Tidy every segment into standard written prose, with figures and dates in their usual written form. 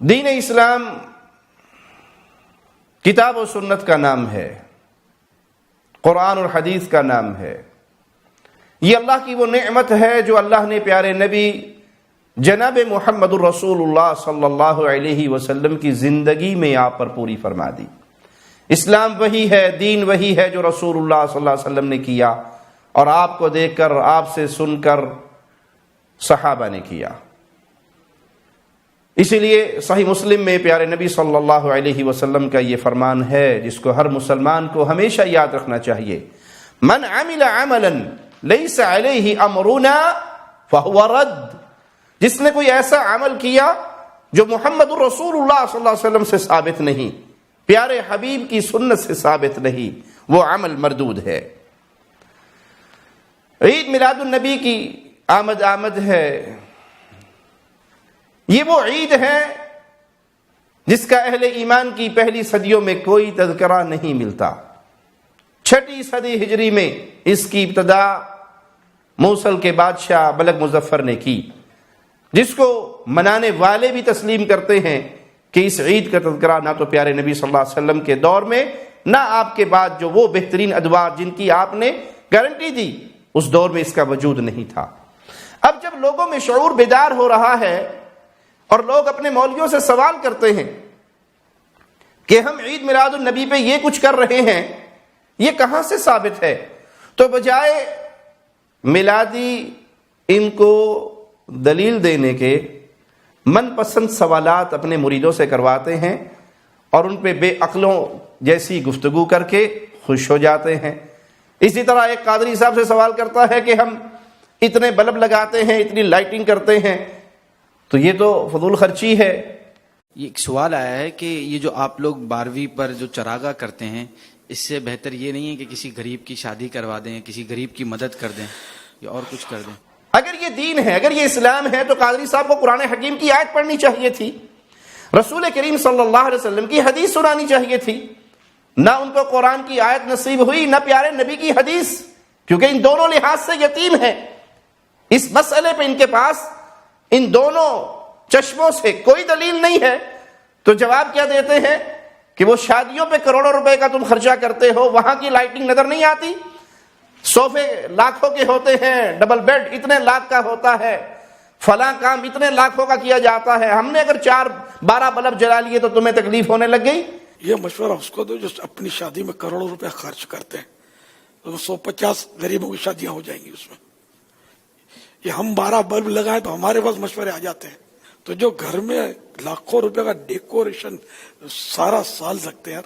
دین اسلام کتاب و سنت کا نام ہے، قرآن اور حدیث کا نام ہے۔ یہ اللہ کی وہ نعمت ہے جو اللہ نے پیارے نبی جناب محمد الرسول اللہ صلی اللہ علیہ وسلم کی زندگی میں آپ پر پوری فرما دی۔ اسلام وہی ہے، دین وہی ہے جو رسول اللہ صلی اللہ علیہ وسلم نے کیا اور آپ کو دیکھ کر، آپ سے سن کر صحابہ نے کیا۔ اسی لیے صحیح مسلم میں پیارے نبی صلی اللہ علیہ وسلم کا یہ فرمان ہے جس کو ہر مسلمان کو ہمیشہ یاد رکھنا چاہیے، من عمل عملا لیس علیہ امرنا فہو رد۔ جس نے کوئی ایسا عمل کیا جو محمد الرسول اللہ صلی اللہ علیہ وسلم سے ثابت نہیں، پیارے حبیب کی سنت سے ثابت نہیں، وہ عمل مردود ہے۔ عید میلاد النبی کی آمد ہے۔ یہ وہ عید ہے جس کا اہل ایمان کی پہلی صدیوں میں کوئی تذکرہ نہیں ملتا۔ 6 صدی ہجری میں اس کی ابتدا موصل کے بادشاہ ملک مظفر نے کی، جس کو منانے والے بھی تسلیم کرتے ہیں کہ اس عید کا تذکرہ نہ تو پیارے نبی صلی اللہ علیہ وسلم کے دور میں، نہ آپ کے بعد جو وہ بہترین ادوار جن کی آپ نے گارنٹی دی اس دور میں اس کا وجود نہیں تھا۔ اب جب لوگوں میں شعور بیدار ہو رہا ہے اور لوگ اپنے مولویوں سے سوال کرتے ہیں کہ ہم عید میلاد النبی پہ یہ کچھ کر رہے ہیں، یہ کہاں سے ثابت ہے، تو بجائے میلادی ان کو دلیل دینے کے من پسند سوالات اپنے مریدوں سے کرواتے ہیں اور ان پہ بے عقلوں جیسی گفتگو کر کے خوش ہو جاتے ہیں۔ اسی طرح ایک قادری صاحب سے سوال کرتا ہے کہ ہم اتنے بلب لگاتے ہیں، اتنی لائٹنگ کرتے ہیں، تو یہ تو فضول خرچی ہے۔ یہ ایک سوال آیا ہے کہ یہ جو آپ لوگ 12ویں پر جو چراغاں کرتے ہیں، اس سے بہتر یہ نہیں ہے کہ کسی غریب کی شادی کروا دیں، کسی غریب کی مدد کر دیں یا اور کچھ کر دیں؟ اگر یہ دین ہے، اگر یہ اسلام ہے، تو قادری صاحب کو قرآن حکیم کی آیت پڑھنی چاہیے تھی، رسول کریم صلی اللہ علیہ وسلم کی حدیث سنانی چاہیے تھی۔ نہ ان کو قرآن کی آیت نصیب ہوئی، نہ پیارے نبی کی حدیث، کیونکہ ان دونوں لحاظ سے یتیم ہے۔ اس مسئلے پہ ان کے پاس ان دونوں چشموں سے کوئی دلیل نہیں ہے، تو جواب کیا دیتے ہیں کہ وہ شادیوں پہ کروڑوں روپے کا تم خرچہ کرتے ہو، وہاں کی لائٹنگ نظر نہیں آتی، صوفے لاکھوں کے ہوتے ہیں، ڈبل بیڈ اتنے لاکھ کا ہوتا ہے، فلاں کام اتنے لاکھوں کا کیا جاتا ہے، ہم نے اگر 12 بلب جلا لیے تو تمہیں تکلیف ہونے لگ گئی۔ یہ مشورہ اس کو دو جو اپنی شادی میں کروڑوں روپے خرچ کرتے ہیں، تو 150 غریبوں کی شادیاں ہو جائیں گی اس میں۔ یہ ہم 12 بلب لگائیں تو ہمارے پاس مشورے آ جاتے ہیں، تو جو گھر میں لاکھوں روپے کا ڈیکوریشن سارا سال رکھتے ہیں،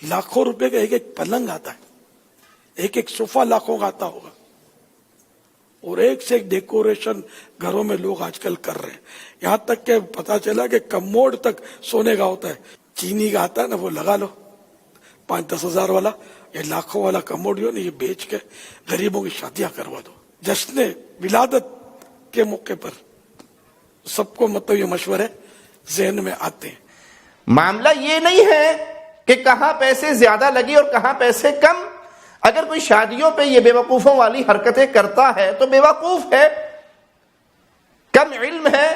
لاکھوں روپے کا ایک پلنگ آتا ہے، ایک صوفہ لاکھوں کا آتا ہوگا، اور ایک سے ایک ڈیکوریشن گھروں میں لوگ آج کل کر رہے ہیں، یہاں تک کہ پتا چلا کہ کموڈ تک سونے کا ہوتا ہے، چینی کا آتا ہے نا، وہ لگا لو 5-10 ہزار والا، یہ لاکھوں والا کموڈ جو نا، یہ بیچ کے غریبوں کی شادیاں کروا دو۔ جشن ولادت کے موقع پر سب کو مطلب یہ مشورے ذہن میں آتے ہیں۔ معاملہ یہ نہیں ہے کہ کہاں پیسے زیادہ لگے اور کہاں پیسے کم۔ اگر کوئی شادیوں پہ یہ بے وقوفوں والی حرکتیں کرتا ہے تو بے وقوف ہے، کم علم ہے،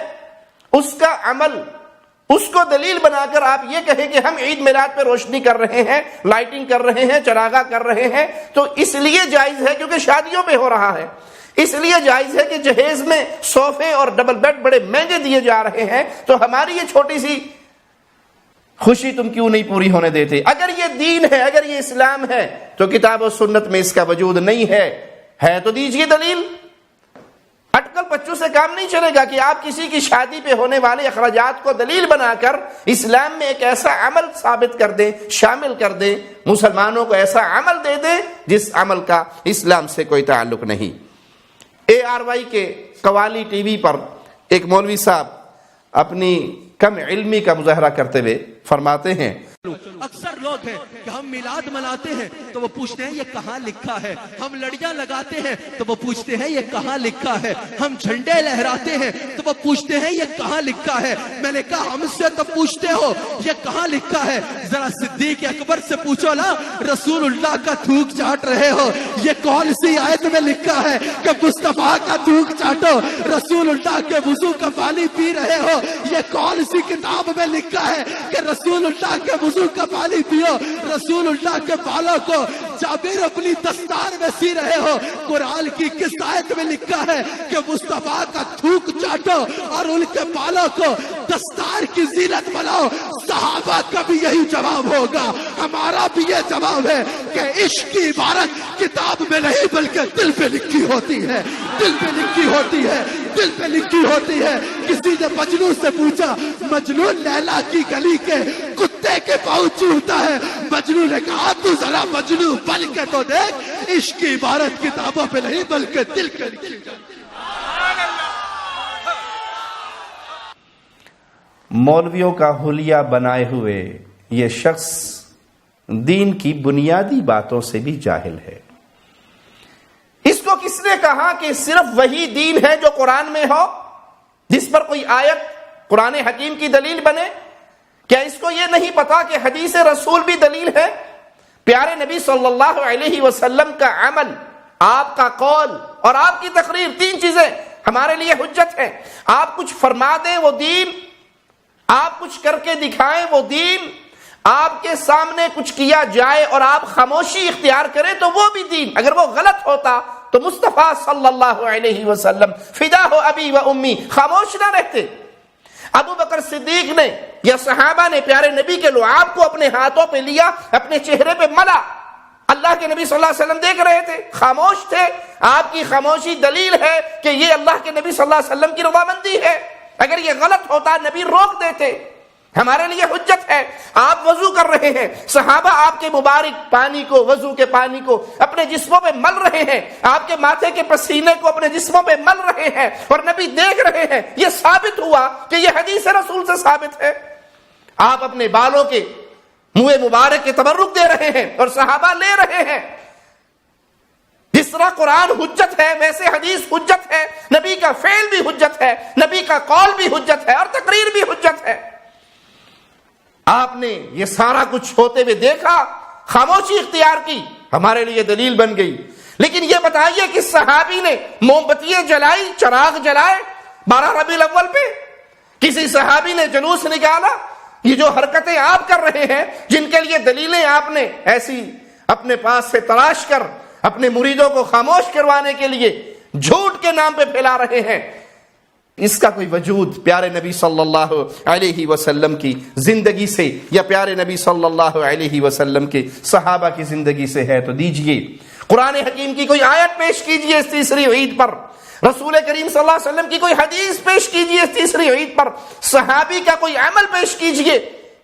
اس کا عمل اس کو دلیل بنا کر آپ یہ کہیں کہ ہم عید میلاد پہ روشنی کر رہے ہیں، لائٹنگ کر رہے ہیں، چراغاں کر رہے ہیں، تو اس لیے جائز ہے کیونکہ شادیوں پہ ہو رہا ہے، اس لیے جائز ہے کہ جہیز میں صوفے اور ڈبل بیڈ بڑے مہنگے دیے جا رہے ہیں، تو ہماری یہ چھوٹی سی خوشی تم کیوں نہیں پوری ہونے دیتے؟ اگر یہ دین ہے، اگر یہ اسلام ہے، تو کتاب و سنت میں اس کا وجود نہیں ہے تو دیجئے دلیل۔ اٹکل پچو سے کام نہیں چلے گا کہ آپ کسی کی شادی پہ ہونے والے اخراجات کو دلیل بنا کر اسلام میں ایک ایسا عمل ثابت کر دیں، شامل کر دیں، مسلمانوں کو ایسا عمل دے دیں جس عمل کا اسلام سے کوئی تعلق نہیں۔ ARY کے قوالی ٹی وی پر ایک مولوی صاحب اپنی کم علمی کا مظاہرہ کرتے ہوئے فرماتے ہیں، اکثر لوگ لوگ ہیں کہ ہم میلاد مناتے ہیں تو وہ پوچھتے ہیں یہ کہاں لکھا ہے، ہم لڑیاں لگاتے ہیں تو وہ پوچھتے ہیں یہ کہاں لکھا ہے، ہم جھنڈے لہراتے ہیں تو وہ پوچھتے ہیں یہ کہاں لکھا ہے۔ میں نے کہا ہم سے تو پوچھتے ہو یہ کہاں لکھا ہے، ذرا صدیق اکبر سے پوچھو نا، رسول اللہ کا تھوک چاٹ رہے ہو، یہ کون سی آیت میں لکھا ہے کہ مصطفیٰ کا تھوک چاٹو، رسول اللہ کے وضو کا پانی پی رہے ہو، یہ کون سی کتاب میں لکھا ہے کہ رسول اللہ کے وضو کا پانی پیو، رسول اللہ کے بالوں کو جابر اپنی دستار میں سی رہے ہو، قرآن کی کس آیت میں لکھا ہے کہ مصطفیٰ کا تھوک چاٹو اور ان کے بالوں کو دستار کی زینت بناؤ؟ صحابہ کا بھی یہی جواب ہوگا، ہمارا بھی یہ جواب ہے کہ عشق کی عبارت کتاب میں نہیں بلکہ دل پہ لکھی ہوتی ہے، دل پہ لکھی ہوتی ہے، دل پہ لکھی ہوتی ہے۔ کسی نے مجنون سے پوچھا، مجنون لیلا کی گلی کے کتے کے پاؤں چومتا ہے، مجنون نے کہا تو ذرا مجنون بن کے تو دیکھ، عشق کی عبارت کتابوں پہ نہیں بلکہ دل پہ لکھی جاتی ہے۔ مولویوں کا حلیہ بنائے ہوئے یہ شخص دین کی بنیادی باتوں سے بھی جاہل ہے۔ اس کو کس نے کہا کہ صرف وہی دین ہے جو قرآن میں ہو، جس پر کوئی آیت قرآن حکیم کی دلیل بنے؟ کیا اس کو یہ نہیں پتا کہ حدیث رسول بھی دلیل ہے؟ پیارے نبی صلی اللہ علیہ وسلم کا عمل، آپ کا قول اور آپ کی تقریر، تین چیزیں ہمارے لیے حجت ہیں۔ آپ کچھ فرما دیں وہ دین، آپ کچھ کر کے دکھائیں وہ دین، آپ کے سامنے کچھ کیا جائے اور آپ خاموشی اختیار کریں تو وہ بھی دین۔ اگر وہ غلط ہوتا تو مصطفیٰ صلی اللہ علیہ وسلم فدا ہو ابی و امی خاموش نہ رہتے۔ ابو بکر صدیق نے یا صحابہ نے پیارے نبی کے لعاب کو اپنے ہاتھوں پہ لیا، اپنے چہرے پہ ملا، اللہ کے نبی صلی اللہ علیہ وسلم دیکھ رہے تھے، خاموش تھے۔ آپ کی خاموشی دلیل ہے کہ یہ اللہ کے نبی صلی اللہ علیہ وسلم کی رضامندی ہے۔ اگر یہ غلط ہوتا نبی روک دیتے، ہمارے لیے حجت ہے۔ آپ وضو کر رہے ہیں، صحابہ آپ کے مبارک پانی کو، وضو کے پانی کو اپنے جسموں پہ مل رہے ہیں، آپ کے ماتھے کے پسینے کو اپنے جسموں پہ مل رہے ہیں اور نبی دیکھ رہے ہیں۔ یہ ثابت ہوا کہ یہ حدیث رسول سے ثابت ہے۔ آپ اپنے بالوں کے منہ مبارک کے تبرک دے رہے ہیں اور صحابہ لے رہے ہیں۔ جس طرح قرآن حجت ہے ویسے حدیث حجت ہے، نبی کا فعل بھی حجت ہے، نبی کا قول بھی حجت ہے اور تقریر بھی حجت ہے۔ آپ نے یہ سارا کچھ ہوتے ہوئے دیکھا، خاموشی اختیار کی، ہمارے لیے دلیل بن گئی۔ لیکن یہ بتائیے کہ صحابی نے موم بتیاں جلائی، چراغ جلائے 12 ربیع الاول پہ؟ کسی صحابی نے جلوس نکالا؟ یہ جو حرکتیں آپ کر رہے ہیں، جن کے لیے دلیلیں آپ نے ایسی اپنے پاس سے تلاش کر اپنے مریدوں کو خاموش کروانے کے لیے جھوٹ کے نام پہ پھیلا رہے ہیں، اس کا کوئی وجود پیارے نبی صلی اللہ علیہ وسلم کی زندگی سے یا پیارے نبی صلی اللہ علیہ وسلم کے صحابہ کی زندگی سے ہے تو دیجئے۔ قرآن حکیم کی کوئی آیت پیش کیجئے اس تیسری عید پر، رسول کریم صلی اللہ علیہ وسلم کی کوئی حدیث پیش کیجئے اس تیسری عید پر، صحابی کا کوئی عمل پیش کیجئے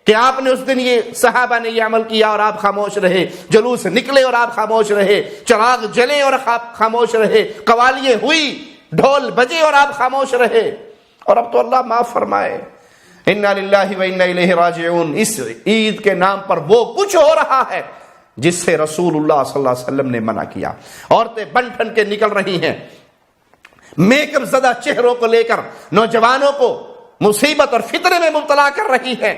کہ آپ نے اس دن یہ صحابہ نے یہ عمل کیا اور آپ خاموش رہے، جلوس نکلے اور آپ خاموش رہے، چراغ جلے اور خاموش رہے، قوالیاں ہوئی، ڈھول بجے اور آپ خاموش رہے۔ اور اب تو اللہ معاف فرمائے، انا للہ و انا الیہ راجعون، اس عید کے نام پر وہ کچھ ہو رہا ہے جس سے رسول اللہ صلی اللہ علیہ وسلم نے منع کیا۔ عورتیں بن ٹھن کے نکل رہی ہیں، میک اپ زدہ چہروں کو لے کر نوجوانوں کو مصیبت اور فتنے میں مبتلا کر رہی ہیں،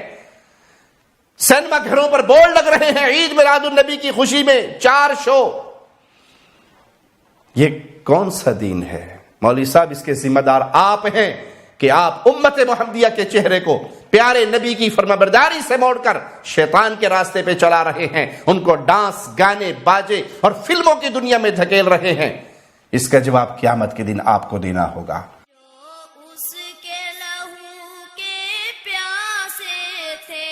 سینما گھروں پر بورڈ لگ رہے ہیں، عید میلاد النبی کی خوشی میں 4 شو۔ یہ کون سا دین ہے؟ مولوی صاحب اس کے ذمہ دار آپ ہیں کہ آپ امت محمدیہ کے چہرے کو پیارے نبی کی فرمانبرداری سے موڑ کر شیطان کے راستے پہ چلا رہے ہیں، ان کو ڈانس، گانے، باجے اور فلموں کی دنیا میں دھکیل رہے ہیں۔ اس کا جواب قیامت کے دن آپ کو دینا ہوگا۔ اس کے لہو کے پیاسے تھے